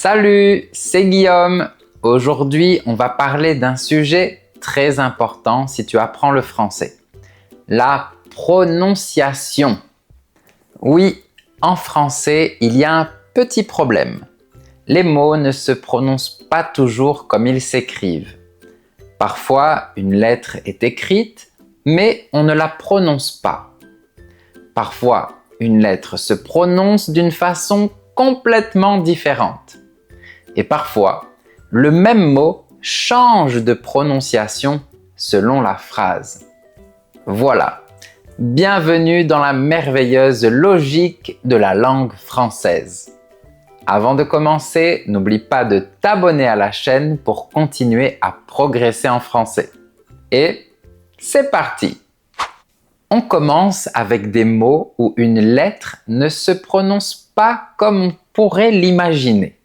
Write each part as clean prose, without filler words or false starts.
Salut, c'est Guillaume. Aujourd'hui, on va parler d'un sujet très important si tu apprends le français. La prononciation. Oui, en français, il y a un petit problème. Les mots ne se prononcent pas toujours comme ils s'écrivent. Parfois, une lettre est écrite, mais on ne la prononce pas. Parfois, une lettre se prononce d'une façon complètement différente. Et parfois, le même mot change de prononciation selon la phrase. Voilà, bienvenue dans la merveilleuse logique de la langue française. Avant de commencer, n'oublie pas de t'abonner à la chaîne pour continuer à progresser en français. Et c'est parti! On commence avec des mots où une lettre ne se prononce pas comme on pourrait l'imaginer.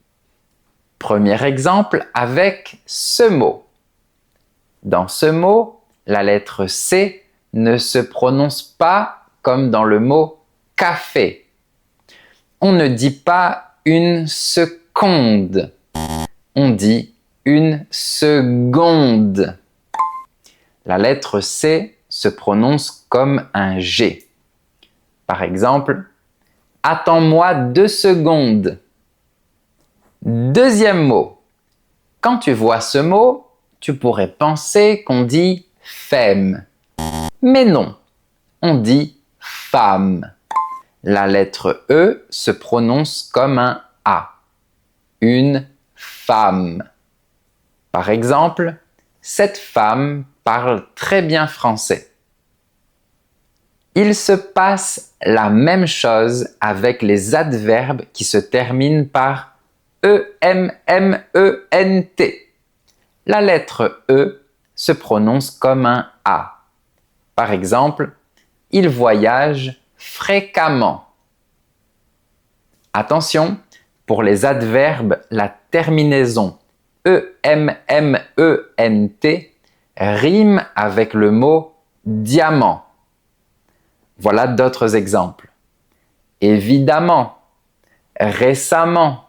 Premier exemple avec ce mot. Dans ce mot, la lettre C ne se prononce pas comme dans le mot café. On ne dit pas une seconde, on dit une seconde. La lettre C se prononce comme un G. Par exemple, attends-moi 2 secondes. Deuxième mot. Quand tu vois ce mot, tu pourrais penser qu'on dit femme. Mais non, on dit femme. La lettre E se prononce comme un A. Une femme. Par exemple, cette femme parle très bien français. Il se passe la même chose avec les adverbes qui se terminent par E-M-M-E-N-T. La lettre E se prononce comme un A. Par exemple, il voyage fréquemment. Attention, pour les adverbes, la terminaison E-M-M-E-N-T rime avec le mot diamant. Voilà d'autres exemples. Évidemment, récemment,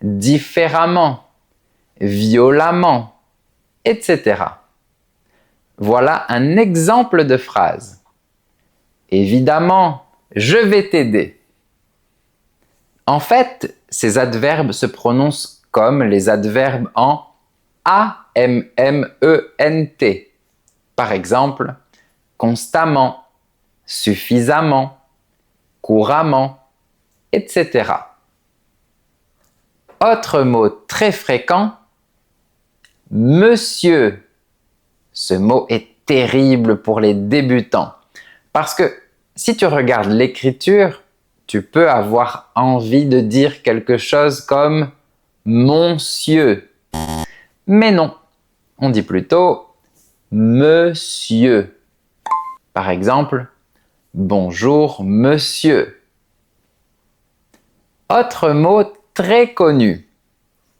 différemment, violemment, etc. Voilà un exemple de phrase. Évidemment, je vais t'aider. En fait, ces adverbes se prononcent comme les adverbes en A-M-M-E-N-T. Par exemple, constamment, suffisamment, couramment, etc. Autre mot très fréquent, monsieur. Ce mot est terrible pour les débutants parce que si tu regardes l'écriture, tu peux avoir envie de dire quelque chose comme monsieur. Mais non, on dit plutôt monsieur. Par exemple, bonjour monsieur. Autre mot très connu.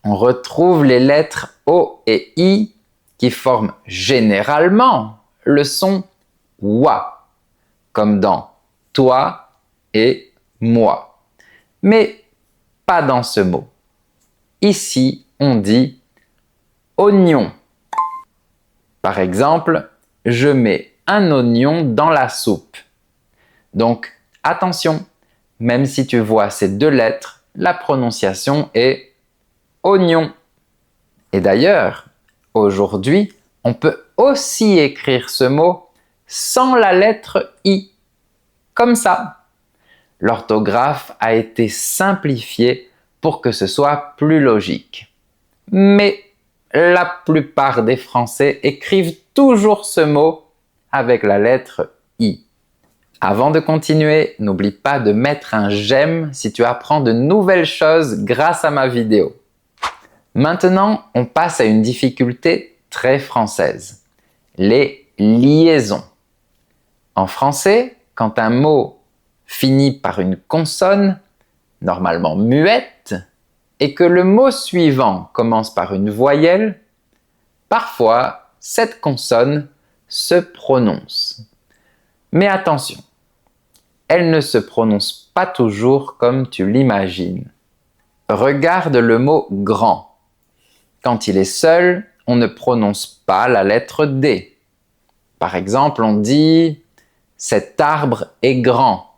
On retrouve les lettres O et I qui forment généralement le son wa, comme dans toi et moi. Mais pas dans ce mot. Ici, on dit oignon. Par exemple, je mets un oignon dans la soupe. Donc, attention, même si tu vois ces deux lettres, la prononciation est oignon. Et d'ailleurs, aujourd'hui, on peut aussi écrire ce mot sans la lettre I. Comme ça. L'orthographe a été simplifiée pour que ce soit plus logique. Mais la plupart des Français écrivent toujours ce mot avec la lettre I. Avant de continuer, n'oublie pas de mettre un j'aime si tu apprends de nouvelles choses grâce à ma vidéo. Maintenant, on passe à une difficulté très française. Les liaisons. En français, quand un mot finit par une consonne, normalement muette, et que le mot suivant commence par une voyelle, parfois cette consonne se prononce. Mais attention, elle ne se prononce pas toujours comme tu l'imagines. Regarde le mot grand. Quand il est seul, on ne prononce pas la lettre D. Par exemple, on dit « cet arbre est grand ».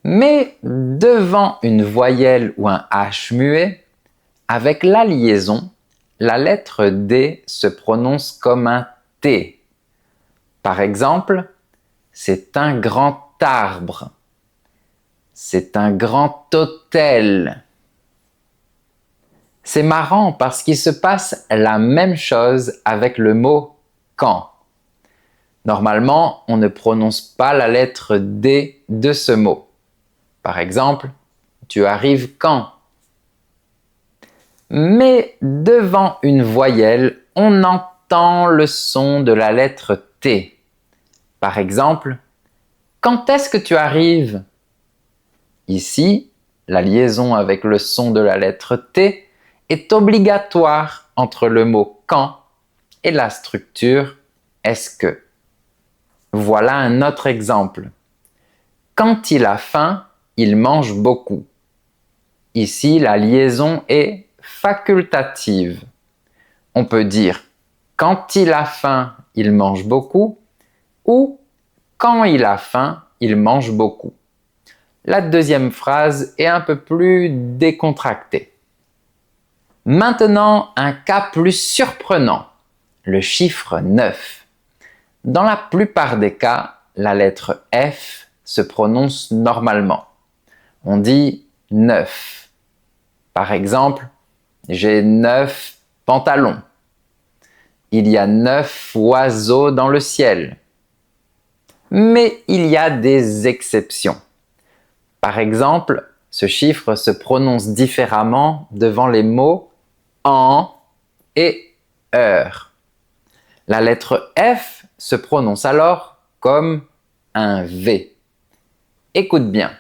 Mais devant une voyelle ou un H muet, avec la liaison, la lettre D se prononce comme un T. Par exemple, c'est un grand arbre. C'est un grand hôtel. C'est marrant parce qu'il se passe la même chose avec le mot quand. Normalement, on ne prononce pas la lettre D de ce mot. Par exemple, tu arrives quand? Mais devant une voyelle, on entend le son de la lettre T. Par exemple, quand est-ce que tu arrives? Ici, la liaison avec le son de la lettre T est obligatoire entre le mot quand et la structure est-ce que. Voilà un autre exemple. Quand il a faim, il mange beaucoup. Ici, la liaison est facultative. On peut dire quand il a faim, il mange beaucoup ou quand il a faim, il mange beaucoup. La deuxième phrase est un peu plus décontractée. Maintenant, un cas plus surprenant, le chiffre 9. Dans la plupart des cas, la lettre F se prononce normalement. On dit 9. Par exemple, j'ai 9 pantalons. Il y a 9 oiseaux dans le ciel. Mais il y a des exceptions. Par exemple, ce chiffre se prononce différemment devant les mots en et heure. La lettre F se prononce alors comme un V. Écoute bien.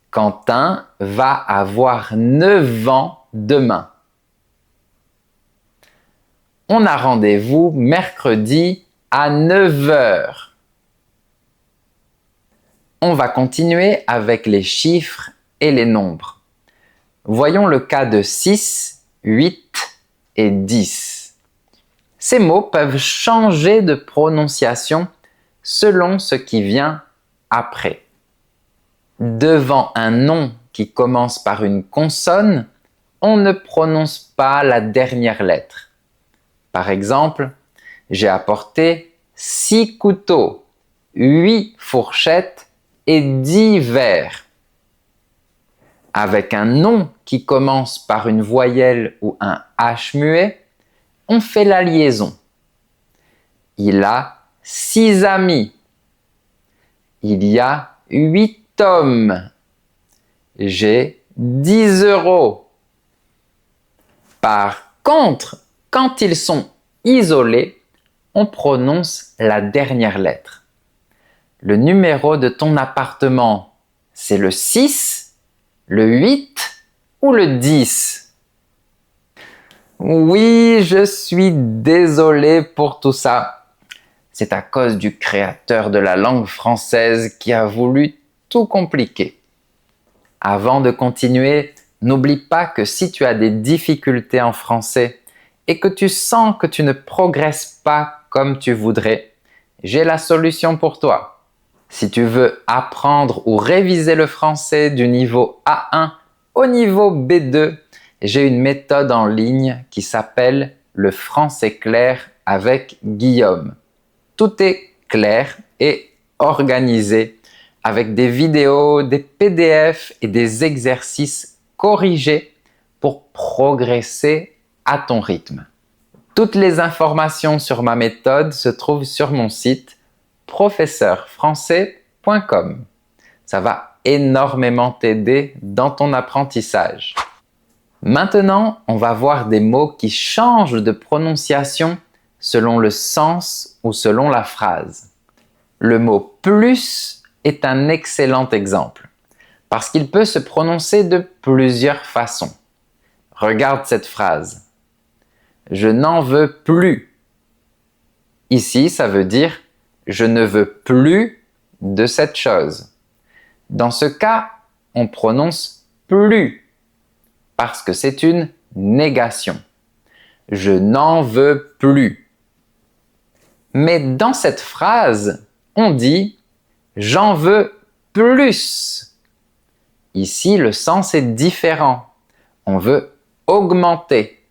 Quentin va avoir 9 ans demain. On a rendez-vous mercredi à 9 heures. On va continuer avec les chiffres et les nombres. Voyons le cas de 6, 8 et 10. Ces mots peuvent changer de prononciation selon ce qui vient après. Devant un nom qui commence par une consonne, on ne prononce pas la dernière lettre. Par exemple, j'ai apporté 6 couteaux, 8 fourchettes et 10 verres. Avec un nom qui commence par une voyelle ou un H muet, on fait la liaison. Il a 6 amis. Il y a 8 hommes. J'ai 10 euros. Par contre, quand ils sont isolés, on prononce la dernière lettre. Le numéro de ton appartement, c'est le 6, le 8 ou le 10? Oui, je suis désolé pour tout ça. C'est à cause du créateur de la langue française qui a voulu tout compliquer. Avant de continuer, n'oublie pas que si tu as des difficultés en français et que tu sens que tu ne progresses pas comme tu voudrais, j'ai la solution pour toi. Si tu veux apprendre ou réviser le français du niveau A1 au niveau B2, j'ai une méthode en ligne qui s'appelle le français clair avec Guillaume. Tout est clair et organisé avec des vidéos, des PDF et des exercices corrigés pour progresser à ton rythme. Toutes les informations sur ma méthode se trouvent sur mon site professeurfrançais.com. Ça va énormément t'aider dans ton apprentissage. Maintenant, on va voir des mots qui changent de prononciation selon le sens ou selon la phrase. Le mot plus est un excellent exemple parce qu'il peut se prononcer de plusieurs façons. Regarde cette phrase. Je n'en veux plus. Ici, ça veut dire je ne veux plus de cette chose. Dans ce cas, on prononce plus. parce que c'est une négation. Je n'en veux plus. Mais dans cette phrase, on dit « j'en veux plus ». Ici, le sens est différent. On veut augmenter.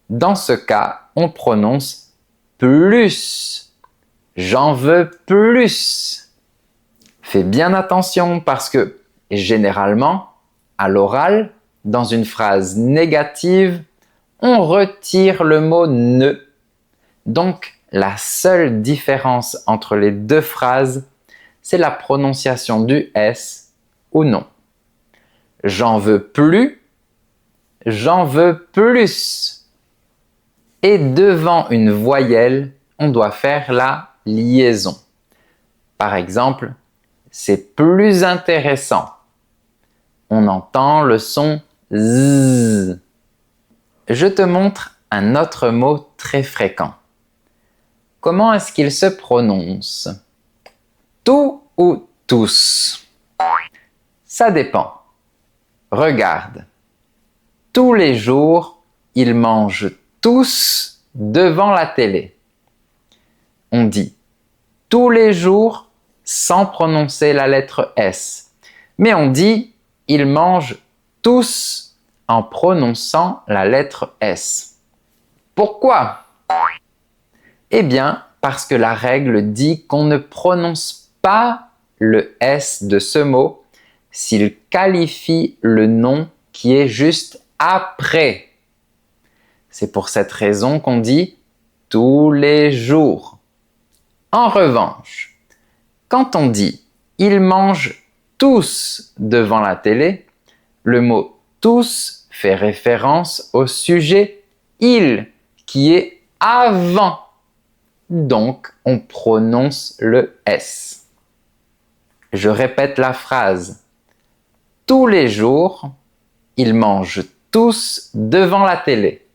Dans ce cas, on prononce « plus ». J'en veux plus. Fais bien attention parce que, généralement, à l'oral, dans une phrase négative, on retire le mot « ne ». Donc, la seule différence entre les deux phrases, c'est la prononciation du S ou non. J'en veux plus, j'en veux plus. Et devant une voyelle, on doit faire la liaison. Par exemple, c'est plus intéressant. On entend le son Z. Je te montre un autre mot très fréquent. Comment est-ce qu'il se prononce? Tout ou tous? Ça dépend. Regarde. Tous les jours, ils mangent tous devant la télé. On dit tous les jours sans prononcer la lettre S. Mais on dit ils mangent tous en prononçant la lettre S. Pourquoi? Eh bien, parce que la règle dit qu'on ne prononce pas le S de ce mot s'il qualifie le nom qui est juste après. C'est pour cette raison qu'on dit tous les jours. En revanche, quand on dit « ils mangent tous devant la télé », le mot « tous » fait référence au sujet « il » qui est avant. Donc, on prononce le S. Je répète la phrase. Tous les jours, ils mangent tous devant la télé.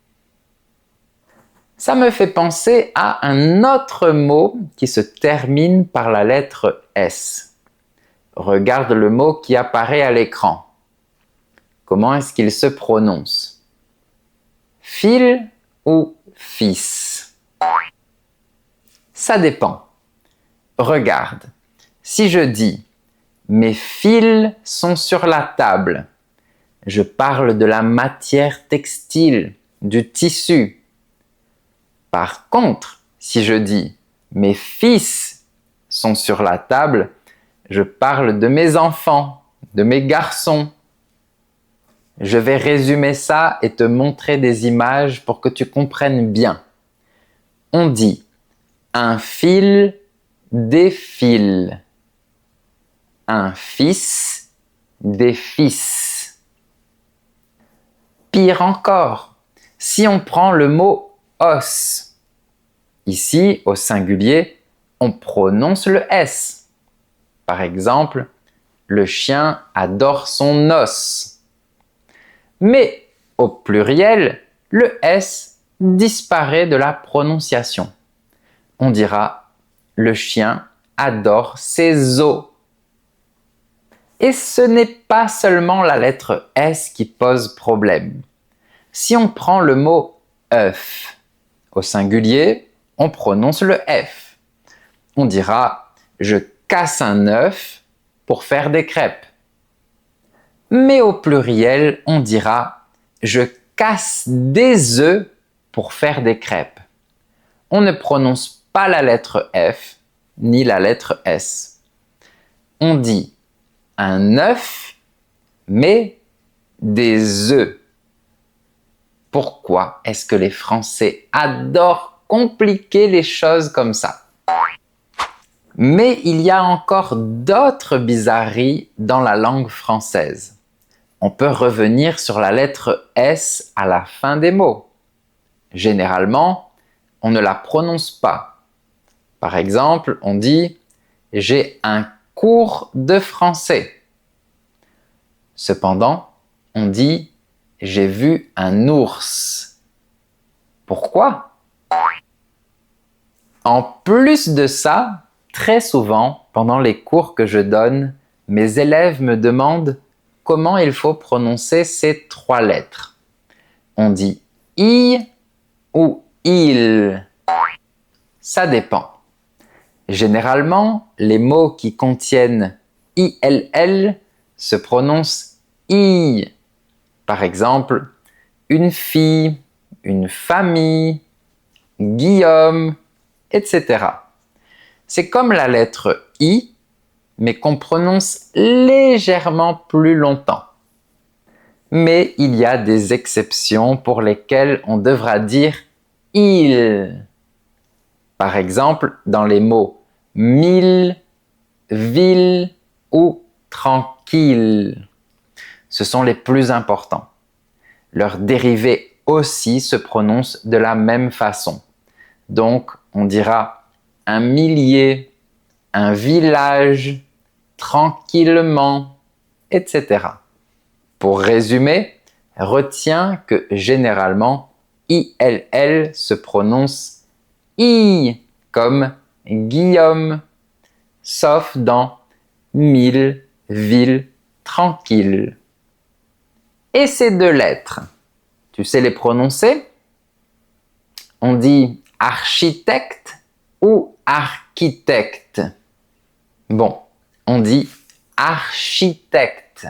Ça me fait penser à un autre mot qui se termine par la lettre S. Regarde le mot qui apparaît à l'écran. Comment est-ce qu'il se prononce? Fil ou fils? Ça dépend. Regarde, si je dis « mes fils sont sur la table », je parle de la matière textile, du tissu. Par contre, si je dis « mes fils sont sur la table », je parle de mes enfants, de mes garçons. Je vais résumer ça et te montrer des images pour que tu comprennes bien. On dit « un fil défile ». Un fils des fils. Pire encore, si on prend le mot os, ici au singulier, on prononce le S. Par exemple, le chien adore son os. Mais au pluriel, le S disparaît de la prononciation. On dira le chien adore ses os. Et ce n'est pas seulement la lettre S qui pose problème. Si on prend le mot œuf, au singulier, on prononce le F. On dira « je casse un œuf pour faire des crêpes ». Mais au pluriel, on dira « je casse des œufs pour faire des crêpes ». On ne prononce pas la lettre F ni la lettre S. On dit un œuf, mais des œufs. Pourquoi est-ce que les Français adorent compliquer les choses comme ça? Mais il y a encore d'autres bizarreries dans la langue française. On peut revenir sur la lettre S à la fin des mots. Généralement, on ne la prononce pas. Par exemple, on dit « j'ai un cours de français ». Cependant, on dit « j'ai vu un ours ». Pourquoi? En plus de ça, très souvent, pendant les cours que je donne, mes élèves me demandent « comment il faut prononcer ces 3 lettres. On dit I ou il. Ça dépend. Généralement, les mots qui contiennent ILL se prononcent I. Par exemple, une fille, une famille, Guillaume, etc. C'est comme la lettre I, mais qu'on prononce légèrement plus longtemps. Mais il y a des exceptions pour lesquelles on devra dire il. Par exemple, dans les mots mille, ville ou tranquille. Ce sont les plus importants. Leurs dérivés aussi se prononcent de la même façon. Donc, on dira un millier, un village, tranquillement, etc. Pour résumer, retiens que généralement, ILL se prononce I, comme Guillaume, sauf dans mille, ville, tranquille. Et ces 2 lettres, tu sais les prononcer? On dit architecte ou architecte? Bon, on dit architecte.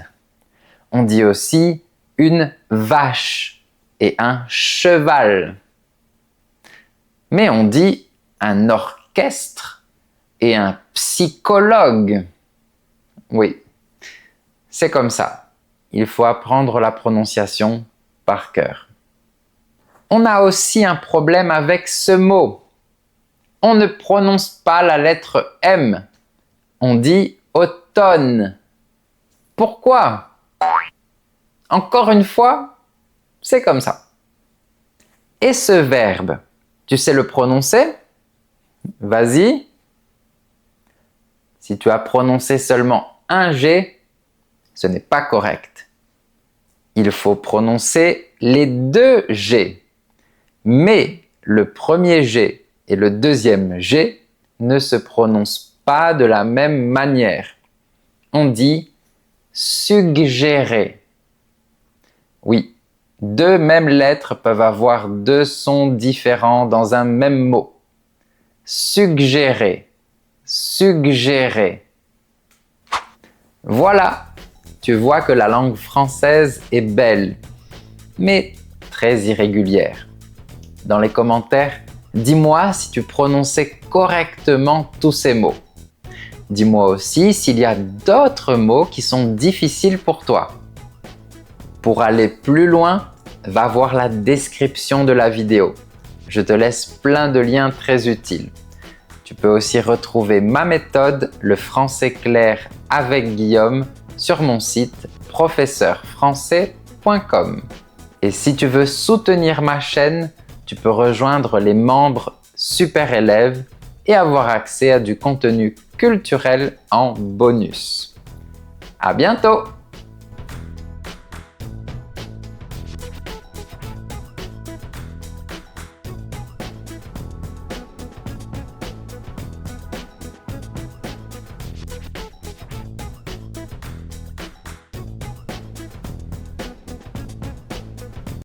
On dit aussi une vache et un cheval. Mais on dit un orchestre et un psychologue. Oui, c'est comme ça. Il faut apprendre la prononciation par cœur. On a aussi un problème avec ce mot. On ne prononce pas la lettre M. On dit automne. Pourquoi? Encore une fois, c'est comme ça. Et ce verbe, tu sais le prononcer? Vas-y. Si tu as prononcé seulement un G, ce n'est pas correct. Il faut prononcer les 2 G. Mais le premier G et le deuxième G ne se prononcent pas de la même manière. On dit suggérer. Oui, 2 mêmes lettres peuvent avoir 2 sons différents dans un même mot. Suggérer, suggérer. Voilà, tu vois que la langue française est belle, mais très irrégulière. Dans les commentaires, dis-moi si tu prononçais correctement tous ces mots. Dis-moi aussi s'il y a d'autres mots qui sont difficiles pour toi. Pour aller plus loin, va voir la description de la vidéo. Je te laisse plein de liens très utiles. Tu peux aussi retrouver ma méthode, le français clair avec Guillaume, sur mon site professeurfrançais.com. Et si tu veux soutenir ma chaîne, tu peux rejoindre les membres Super Élèves et avoir accès à du contenu culturel en bonus. À bientôt!